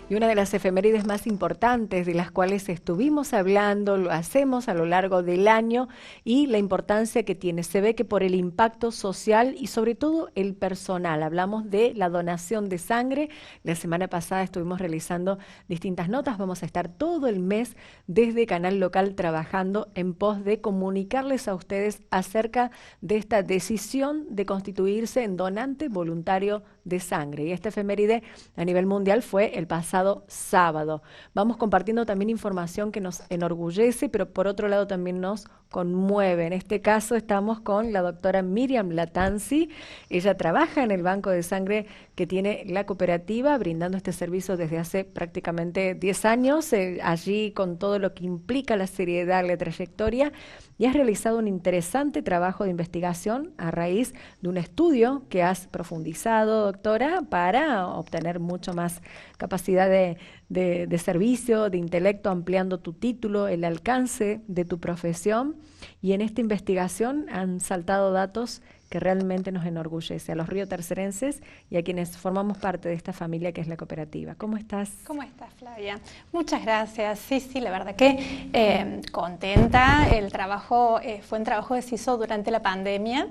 Y una de las efemérides más importantes de las cuales estuvimos hablando, lo hacemos a lo largo del año y la importancia que tiene. Se ve que por el impacto social y sobre todo el personal. Hablamos de la donación de sangre. La semana pasada estuvimos realizando distintas notas. Vamos a estar todo el mes desde Canal Local trabajando en pos de comunicarles a ustedes acerca de esta decisión de constituirse en donante voluntario de sangre. Y esta efeméride a nivel mundial fue el pasado sábado. Vamos compartiendo también información que nos enorgullece, pero por otro lado también nos conmueve. En este caso estamos con la doctora Miriam Latanzi. Ella trabaja en el banco de sangre que tiene la cooperativa, brindando este servicio desde hace prácticamente 10 años, allí con todo lo que implica la seriedad, la trayectoria, y has realizado un interesante trabajo de investigación a raíz de un estudio que has profundizado, doctora, para obtener mucho más capacidad de servicio, de intelecto, ampliando tu título, el alcance de tu profesión. Y en esta investigación han saltado datos que realmente nos enorgullece a los riotercerenses y a quienes formamos parte de esta familia que es la cooperativa. ¿Cómo estás? ¿Cómo estás, Flavia? Muchas gracias. Sí, la verdad que contenta. El trabajo fue un trabajo que se hizo durante la pandemia.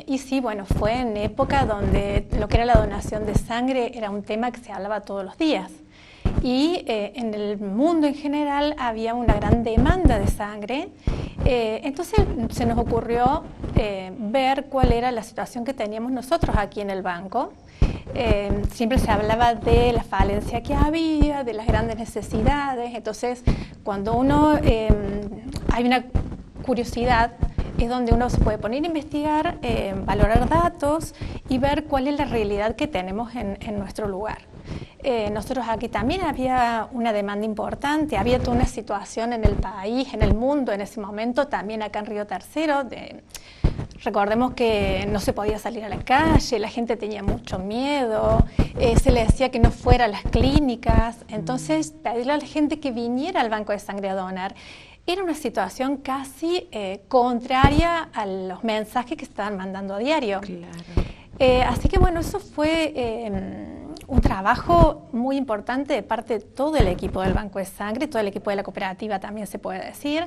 Y sí, bueno, fue en época donde lo que era la donación de sangre era un tema que se hablaba todos los días. Y en el mundo en general había una gran demanda de sangre. Entonces se nos ocurrió ver cuál era la situación que teníamos nosotros aquí en el banco. Siempre se hablaba de la falencia que había, de las grandes necesidades. Entonces, cuando hay una curiosidad, es donde uno se puede poner a investigar, valorar datos y ver cuál es la realidad que tenemos en nuestro lugar. Nosotros aquí también había una demanda importante, había toda una situación en el país, en el mundo en ese momento, también acá en Río Tercero. Recordemos que no se podía salir a la calle, la gente tenía mucho miedo, se le decía que no fuera a las clínicas. Entonces, pedirle a la gente que viniera al banco de sangre a donar era una situación casi contraria a los mensajes que estaban mandando a diario. Claro. Así que bueno, eso fue un trabajo muy importante de parte de todo el equipo del Banco de Sangre, todo el equipo de la cooperativa también se puede decir,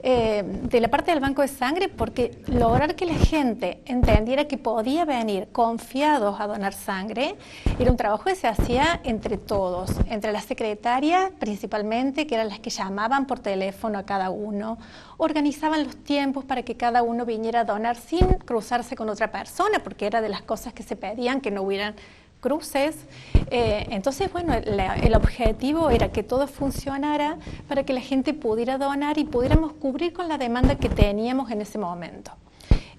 de la parte del Banco de Sangre, porque lograr que la gente entendiera que podía venir confiados a donar sangre era un trabajo que se hacía entre todos, entre las secretarias principalmente, que eran las que llamaban por teléfono a cada uno, organizaban los tiempos para que cada uno viniera a donar sin cruzarse con otra persona, porque era de las cosas que se pedían, que no hubieran cruces. Entonces, bueno, el objetivo era que todo funcionara para que la gente pudiera donar y pudiéramos cubrir con la demanda que teníamos en ese momento.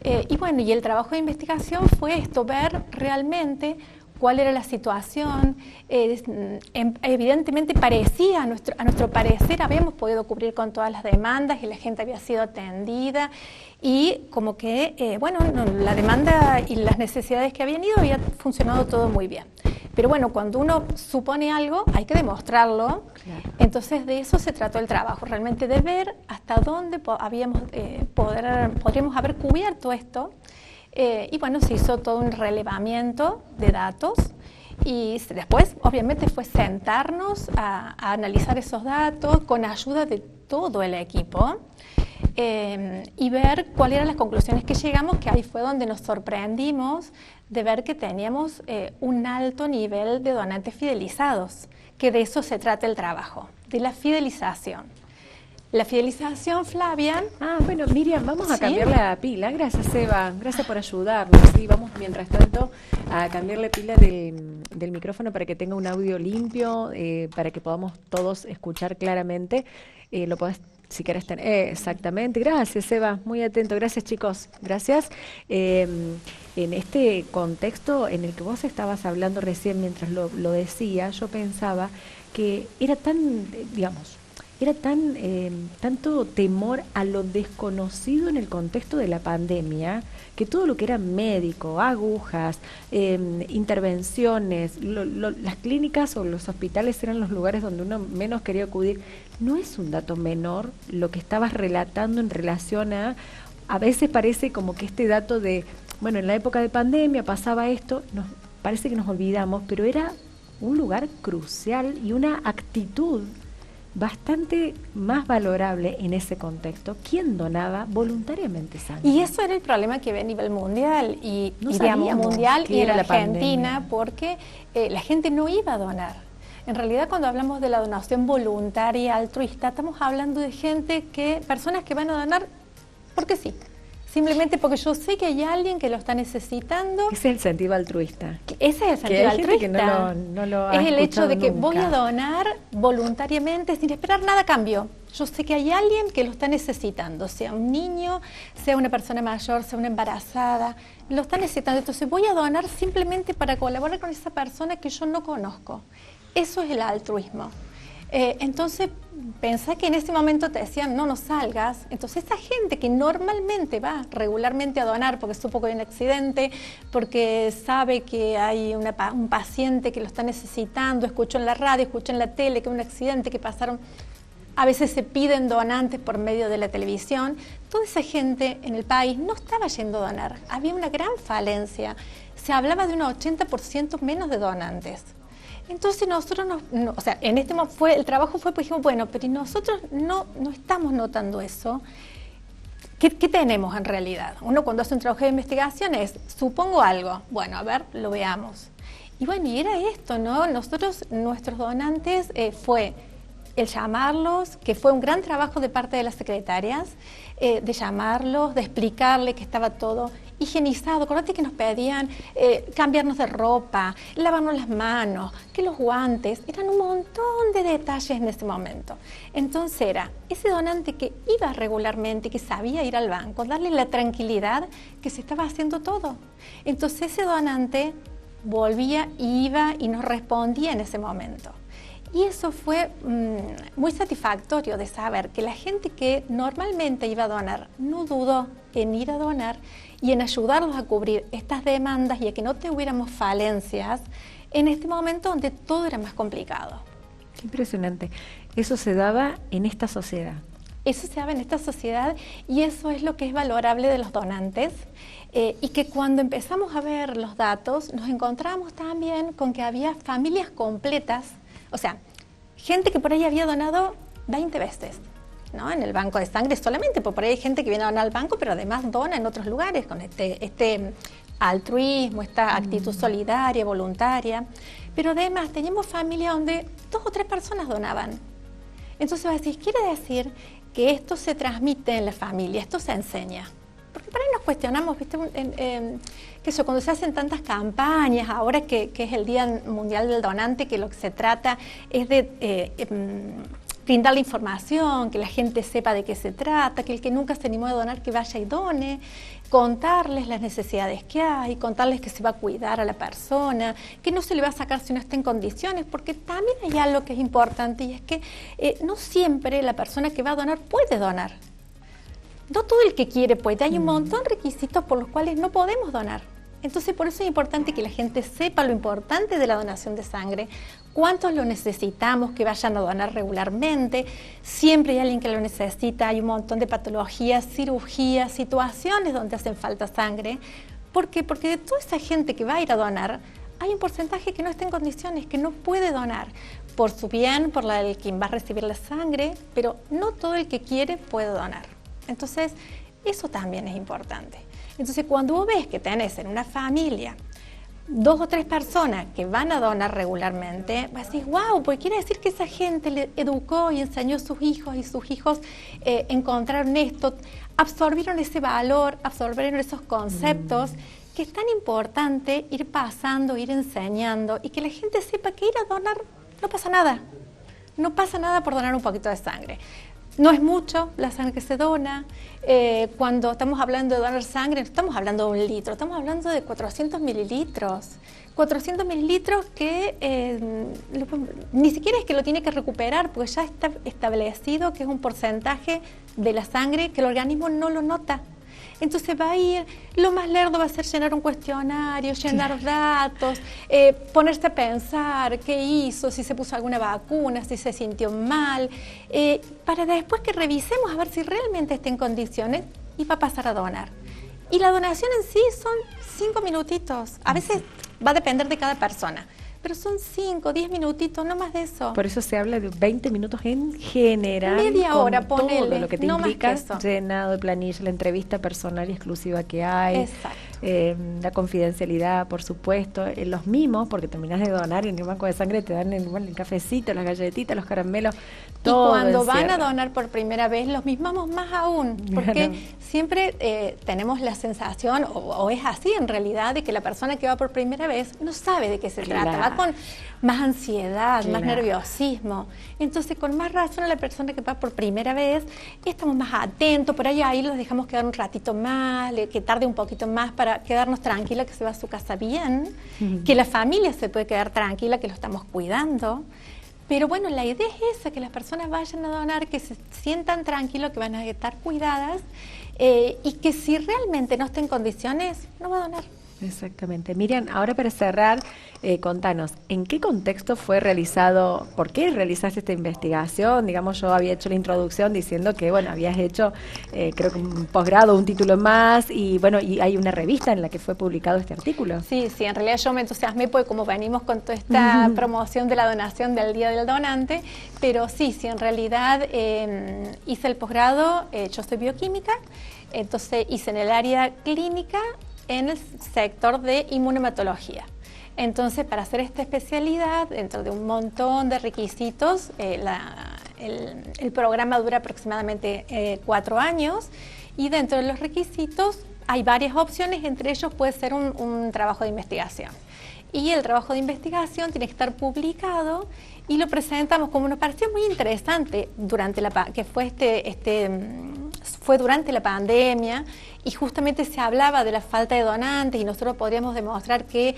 Y bueno, y el trabajo de investigación fue esto, ver realmente cuál era la situación. Evidentemente parecía, a nuestro parecer, habíamos podido cubrir con todas las demandas y la gente había sido atendida y como que, la demanda y las necesidades que habían ido había funcionado todo muy bien. Pero bueno, cuando uno supone algo, hay que demostrarlo. Claro. Entonces de eso se trató el trabajo, realmente de ver hasta dónde podríamos haber cubierto esto. Y bueno, se hizo todo un relevamiento de datos y después obviamente fue sentarnos a analizar esos datos con ayuda de todo el equipo y ver cuáles eran las conclusiones que llegamos, que ahí fue donde nos sorprendimos de ver que teníamos un alto nivel de donantes fidelizados, que de eso se trata el trabajo, de la fidelización. La fidelización, Flavia. Bueno, Miriam, vamos a cambiar la pila. Gracias, Eva. Gracias por ayudarnos. Sí, vamos mientras tanto a cambiar la pila del micrófono para que tenga un audio limpio, para que podamos todos escuchar claramente. Lo podés, si querés tener. Exactamente. Gracias, Eva. Muy atento. Gracias, chicos. Gracias. En este contexto en el que vos estabas hablando recién mientras lo decía, yo pensaba que era tan, era tanto temor a lo desconocido en el contexto de la pandemia, que todo lo que era médico, agujas, intervenciones, las clínicas o los hospitales eran los lugares donde uno menos quería acudir. No es un dato menor lo que estabas relatando en relación a veces parece como que este dato de, bueno, en la época de pandemia pasaba esto, parece que nos olvidamos, pero era un lugar crucial y una actitud bastante más valorable en ese contexto. ¿Quién donaba voluntariamente sangre? Y eso era el problema que ve a nivel mundial y digamos mundial y en Argentina, porque la gente no iba a donar. En realidad, cuando hablamos de la donación voluntaria, altruista, estamos hablando de personas que van a donar porque sí. Simplemente porque yo sé que hay alguien que lo está necesitando. Ese es el sentido altruista. Ese es el sentido altruista. Que no lo es el hecho de que nunca. Voy a donar voluntariamente sin esperar nada a cambio. Yo sé que hay alguien que lo está necesitando, sea un niño, sea una persona mayor, sea una embarazada, lo está necesitando. Entonces voy a donar simplemente para colaborar con esa persona que yo no conozco. Eso es el altruismo. Entonces, pensá que en ese momento te decían, no salgas. Entonces, esa gente que normalmente va regularmente a donar porque supo que hay un accidente, porque sabe que hay un paciente que lo está necesitando, escuchó en la radio, escuchó en la tele que hay un accidente, que pasaron. A veces se piden donantes por medio de la televisión. Toda esa gente en el país no estaba yendo a donar. Había una gran falencia. Se hablaba de un 80% menos de donantes. Entonces nosotros, en este momento el trabajo fue, pues dijimos, bueno, pero nosotros no estamos notando eso. ¿Qué tenemos en realidad? Uno cuando hace un trabajo de investigación supongo algo, bueno, a ver, lo veamos. Y bueno, y era esto, ¿no? Nuestros donantes fue el llamarlos, que fue un gran trabajo de parte de las secretarias, de llamarlos, de explicarle que estaba todo higienizado. Acordate que nos pedían cambiarnos de ropa, lavarnos las manos, que los guantes, eran un montón de detalles en ese momento. Entonces era ese donante que iba regularmente, que sabía ir al banco, darle la tranquilidad que se estaba haciendo todo. Entonces ese donante volvía, iba y nos respondía en ese momento. Y eso fue muy satisfactorio de saber que la gente que normalmente iba a donar no dudó en ir a donar y en ayudarnos a cubrir estas demandas y a que no tuviéramos falencias en este momento donde todo era más complicado. Qué impresionante. Eso se daba en esta sociedad. Eso se daba en esta sociedad y eso es lo que es valorable de los donantes. Y que cuando empezamos a ver los datos nos encontramos también con que había familias completas. O sea, gente que por ahí había donado 20 veces, ¿no? En el banco de sangre solamente, porque por ahí hay gente que viene a donar al banco, pero además dona en otros lugares con este altruismo, esta actitud solidaria, voluntaria. Pero además teníamos familias donde 2 o 3 personas donaban. Entonces vas a decir, quiere decir que esto se transmite en la familia, esto se enseña. Porque por ahí nos cuestionamos, ¿viste? Cuando se hacen tantas campañas, ahora que es el Día Mundial del Donante, que lo que se trata es de brindar la información, que la gente sepa de qué se trata, que el que nunca se animó a donar, que vaya y done, contarles las necesidades que hay, contarles que se va a cuidar a la persona, que no se le va a sacar si no está en condiciones, porque también hay algo que es importante y es que no siempre la persona que va a donar puede donar. No todo el que quiere puede, hay un montón de requisitos por los cuales no podemos donar. Entonces, por eso es importante que la gente sepa lo importante de la donación de sangre, cuántos lo necesitamos, que vayan a donar regularmente, siempre hay alguien que lo necesita, hay un montón de patologías, cirugías, situaciones donde hacen falta sangre. ¿Por qué? Porque de toda esa gente que va a ir a donar, hay un porcentaje que no está en condiciones, que no puede donar, por su bien, por el quien va a recibir la sangre, pero no todo el que quiere puede donar. Entonces, eso también es importante. Entonces, cuando vos ves que tenés en una familia 2 o 3 personas que van a donar regularmente, vas a decir, wow, porque quiere decir que esa gente le educó y enseñó a sus hijos y sus hijos encontraron esto, absorbieron ese valor, absorbieron esos conceptos, que es tan importante ir pasando, ir enseñando y que la gente sepa que ir a donar no pasa nada. No pasa nada por donar un poquito de sangre. No es mucho la sangre que se dona. Cuando estamos hablando de donar sangre, no estamos hablando de 1 litro, estamos hablando de 400 mililitros. 400 mililitros que ni siquiera es que lo tiene que recuperar, porque ya está establecido que es un porcentaje de la sangre que el organismo no lo nota. Entonces va a ir, lo más lerdo va a ser llenar un cuestionario, llenar datos, ponerse a pensar qué hizo, si se puso alguna vacuna, si se sintió mal, para después que revisemos a ver si realmente está en condiciones y va a pasar a donar. Y la donación en sí son 5 minutitos, a veces va a depender de cada persona, pero son 5, 10 minutitos, no más de eso. Por eso se habla de 20 minutos en general. Media hora, con ponele, todo lo que te no implica, más que eso. llenado de planilla, la entrevista personal y exclusiva que hay. Exacto. La confidencialidad, por supuesto, los mimos, porque terminás de donar en el banco de sangre, te dan el cafecito, las galletitas, los caramelos, todo. Y cuando van a encierra. donar por primera vez, los mimamos más aún, porque Claro. siempre tenemos la sensación, o es así en realidad, de que la persona que va por primera vez no sabe de qué se trata, va con más ansiedad, más nerviosismo. Entonces, con más razón a la persona que va por primera vez, estamos más atentos, por ahí los dejamos quedar un ratito más, que tarde un poquito más para quedarnos tranquila, que se va a su casa bien, que la familia se puede quedar tranquila, que lo estamos cuidando. Pero bueno, la idea es esa, que las personas vayan a donar, que se sientan tranquilos, que van a estar cuidadas y que si realmente no está en condiciones, no va a donar. Exactamente. Miriam, ahora para cerrar, contanos, ¿en qué contexto fue realizado, por qué realizaste esta investigación? Digamos, yo había hecho la introducción diciendo que, bueno, habías hecho, creo que un posgrado, un título más, y bueno, y hay una revista en la que fue publicado este artículo. Sí, en realidad yo me entusiasmé porque como venimos con toda esta promoción de la donación del Día del Donante, pero sí, en realidad hice el posgrado, yo soy bioquímica, entonces hice en el área clínica, en el sector de inmunohematología. Entonces, para hacer esta especialidad, dentro de un montón de requisitos, el programa dura aproximadamente 4 años y dentro de los requisitos hay varias opciones, entre ellos puede ser un trabajo de investigación. Y el trabajo de investigación tiene que estar publicado y lo presentamos como nos pareció muy interesante durante fue durante la pandemia y justamente se hablaba de la falta de donantes y nosotros podríamos demostrar que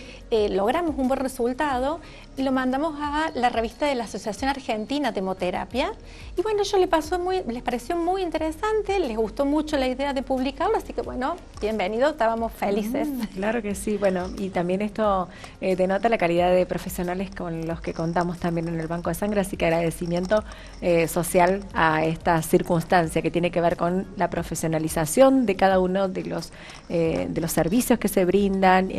logramos un buen resultado. Lo mandamos a la revista de la Asociación Argentina de Hemoterapia y bueno, a ellos les pareció muy interesante, les gustó mucho la idea de publicarlo, así que bueno, bienvenido, estábamos felices. Claro que sí, bueno, y también esto denota la calidad de profesionales con los que contamos también en el Banco de Sangre, así que agradecimiento social a esta circunstancia que tiene que ver con la profesionalización de cada uno de los servicios que se brindan,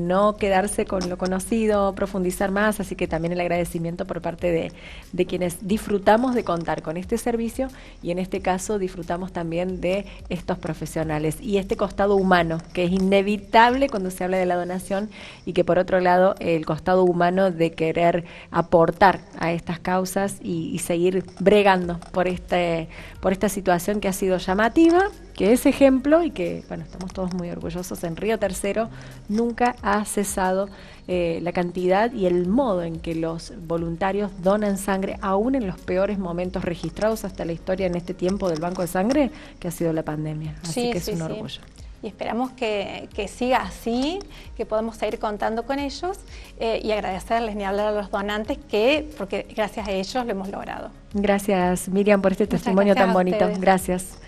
no quedarse con lo conocido, profundizar más, así que también el agradecimiento por parte de quienes disfrutamos de contar con este servicio y en este caso disfrutamos también de estos profesionales y este costado humano que es inevitable cuando se habla de la donación y que por otro lado el costado humano de querer aportar a estas causas y seguir bregando por esta situación que ha sido llamativa, que es ejemplo y que, bueno, estamos todos muy orgullosos. En Río Tercero nunca ha cesado la cantidad y el modo en que los voluntarios donan sangre, aún en los peores momentos registrados hasta la historia en este tiempo del Banco de Sangre, que ha sido la pandemia. Así que es un orgullo. Y esperamos que siga así, que podamos seguir contando con ellos y agradecerles ni hablar a los donantes, porque gracias a ellos lo hemos logrado. Gracias, Miriam, por este testimonio tan bonito. Gracias.